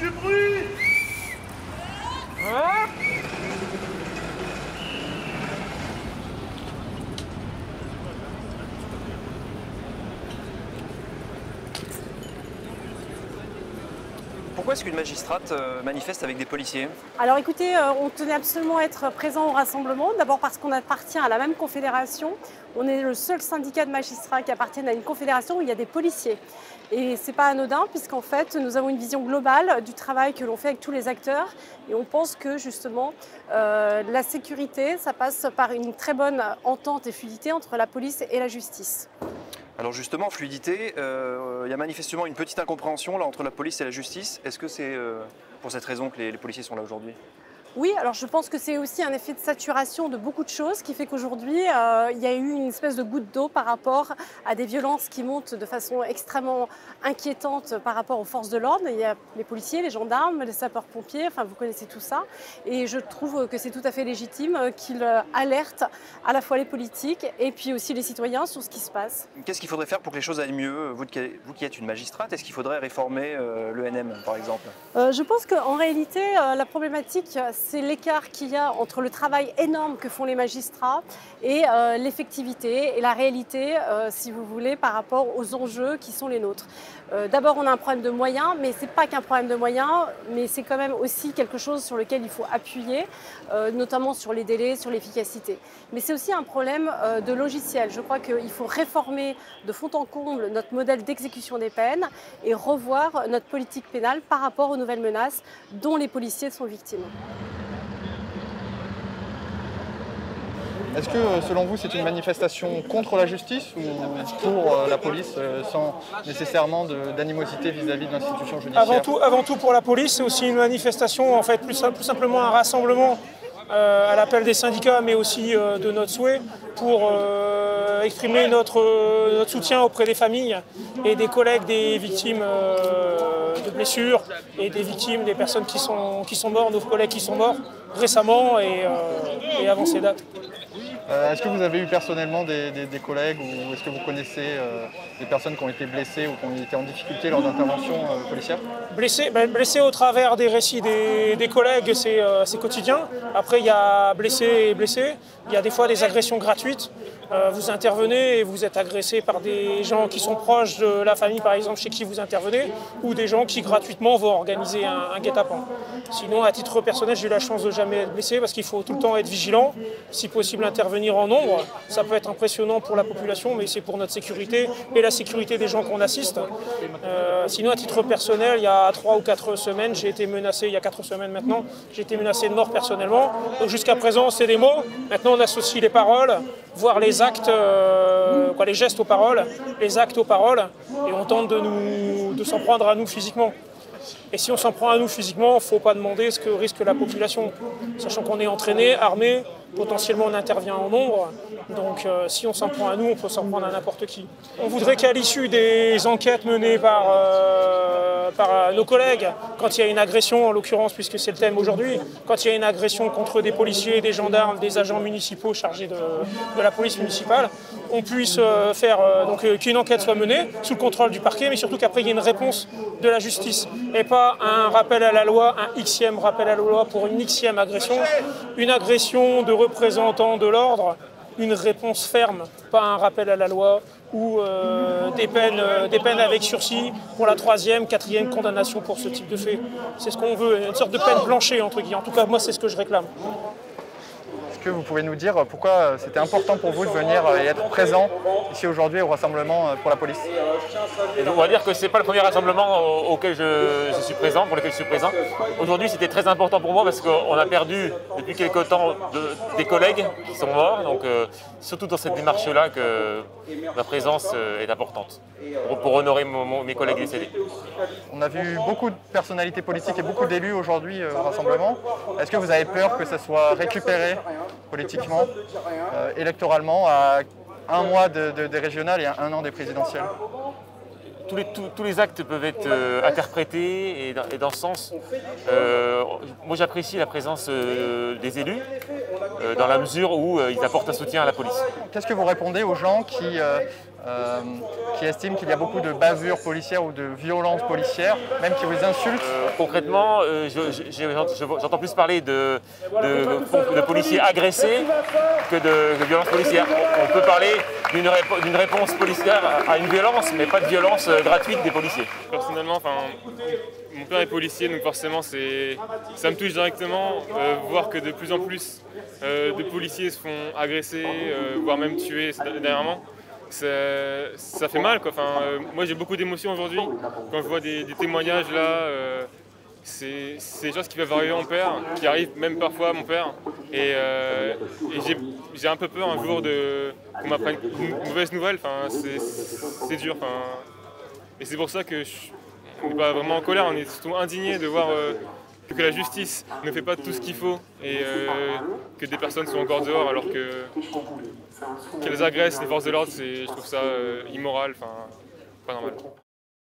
Du bruit. Hein? Pourquoi est-ce qu'une magistrate manifeste avec des policiers? Alors écoutez, on tenait absolument à être présent au rassemblement. D'abord parce qu'on appartient à la même confédération. On est le seul syndicat de magistrats qui appartiennent à une confédération où il y a des policiers. Et ce n'est pas anodin puisqu'en fait, nous avons une vision globale du travail que l'on fait avec tous les acteurs. Et on pense que justement, la sécurité, ça passe par une très bonne entente et fluidité entre la police et la justice. Alors justement, fluidité, il y a manifestement une petite incompréhension là, entre la police et la justice. Est-ce que c'est pour cette raison que les policiers sont là aujourd'hui? Oui, alors je pense que c'est aussi un effet de saturation de beaucoup de choses qui fait qu'aujourd'hui, il y a eu une espèce de goutte d'eau par rapport à des violences qui montent de façon extrêmement inquiétante par rapport aux forces de l'ordre. Il y a les policiers, les gendarmes, les sapeurs-pompiers, enfin vous connaissez tout ça. Et je trouve que c'est tout à fait légitime qu'ils alertent à la fois les politiques et puis aussi les citoyens sur ce qui se passe. Qu'est-ce qu'il faudrait faire pour que les choses aillent mieux? Vous qui êtes une magistrate, est-ce qu'il faudrait réformer l'ENM par exemple? Je pense qu'en réalité, la problématique, c'est l'écart qu'il y a entre le travail énorme que font les magistrats et l'effectivité et la réalité, si vous voulez, par rapport aux enjeux qui sont les nôtres. D'abord, on a un problème de moyens, mais ce n'est pas qu'un problème de moyens, mais c'est quand même aussi quelque chose sur lequel il faut appuyer, notamment sur les délais, sur l'efficacité. Mais c'est aussi un problème de logiciel. Je crois qu'il faut réformer de fond en comble notre modèle d'exécution des peines et revoir notre politique pénale par rapport aux nouvelles menaces dont les policiers sont victimes. Est-ce que, selon vous, c'est une manifestation contre la justice ou pour la police, sans nécessairement d'animosité vis-à-vis de l'institution judiciaire? Avant tout pour la police, c'est aussi une manifestation, en fait, plus simplement un rassemblement à l'appel des syndicats, mais aussi de notre souhait pour exprimer notre soutien auprès des familles et des collègues des victimes de blessures et des victimes, des personnes qui sont mortes, nos collègues qui sont morts récemment et avant ces dates. Est-ce que vous avez eu personnellement des collègues ou est-ce que vous connaissez des personnes qui ont été blessées ou qui ont été en difficulté lors d'interventions policières? Blessés au travers des récits des collègues, c'est quotidien. Après, il y a blessés et blessés. Il y a des fois des agressions gratuites. Vous intervenez et vous êtes agressé par des gens qui sont proches de la famille, par exemple, chez qui vous intervenez, ou des gens qui gratuitement vont organiser un guet-apens. Sinon, à titre personnel, j'ai eu la chance de jamais être blessé parce qu'il faut tout le temps être vigilant, si possible intervenir en nombre. Ça peut être impressionnant pour la population, mais c'est pour notre sécurité et la sécurité des gens qu'on assiste. Sinon, à titre personnel, il y a 3 ou 4 semaines, j'ai été menacé, il y a 4 semaines maintenant, j'ai été menacé de mort personnellement. Donc jusqu'à présent, c'est des mots. Maintenant, on associe les paroles, voire les actes, les gestes aux paroles, les actes aux paroles, et on tente de s'en prendre à nous physiquement. Et si on s'en prend à nous physiquement, il ne faut pas demander ce que risque la population, sachant qu'on est entraîné, armé, potentiellement on intervient en nombre, donc si on s'en prend à nous, on peut s'en prendre à n'importe qui. On voudrait qu'à l'issue des enquêtes menées par nos collègues, quand il y a une agression en l'occurrence, puisque c'est le thème aujourd'hui, quand il y a une agression contre des policiers, des gendarmes, des agents municipaux chargés de la police municipale, on puisse faire qu'une enquête soit menée sous le contrôle du parquet, mais surtout qu'après il y ait une réponse de la justice et pas un rappel à la loi, un Xème rappel à la loi pour une Xème agression, une agression de représentants de l'ordre, une réponse ferme, pas un rappel à la loi ou des peines avec sursis pour la 3e, 4e condamnation pour ce type de fait. C'est ce qu'on veut, une sorte de peine planchée entre guillemets. En tout cas, moi, c'est ce que je réclame. Est-ce que vous pouvez nous dire pourquoi c'était important pour vous de venir et être présent ici aujourd'hui au rassemblement pour la police? Et on va dire que ce n'est pas le premier rassemblement auquel je suis présent, pour lequel je suis présent. Aujourd'hui, c'était très important pour moi parce qu'on a perdu depuis quelque temps des collègues qui sont morts. Donc, surtout dans cette démarche-là que ma présence est importante pour honorer mes collègues décédés. On a vu beaucoup de personnalités politiques et beaucoup d'élus aujourd'hui au rassemblement. Est-ce que vous avez peur que ça soit récupéré politiquement, électoralement, à un mois des régionales et à un an des présidentielles? Tous les actes peuvent être interprétés et dans ce sens, moi j'apprécie la présence des élus dans la mesure où ils apportent un soutien à la police. Qu'est-ce que vous répondez aux gens qui qui estiment qu'il y a beaucoup de bavures policières ou de violences policières, même qui vous insultent. Concrètement, j'entends plus parler de policiers agressés que de violences policières. On peut parler d'une réponse policière à une violence, mais pas de violence gratuite des policiers. Personnellement, mon père est policier, donc forcément ça me touche directement, voir que de plus en plus de policiers se font agresser, voire même tuer dernièrement. Ça fait mal, quoi. Moi j'ai beaucoup d'émotions aujourd'hui quand je vois des témoignages là. C'est des choses qui peuvent arriver à mon père, qui arrivent même parfois à mon père. Et j'ai un peu peur un jour qu'on m'apprenne une mauvaise nouvelle. C'est dur. Et c'est pour ça que on n'est pas vraiment en colère, on est surtout indigné de voir que la justice ne fait pas tout ce qu'il faut et que des personnes sont encore dehors alors qu'elles agressent les forces de l'ordre. Je trouve ça immoral, pas normal.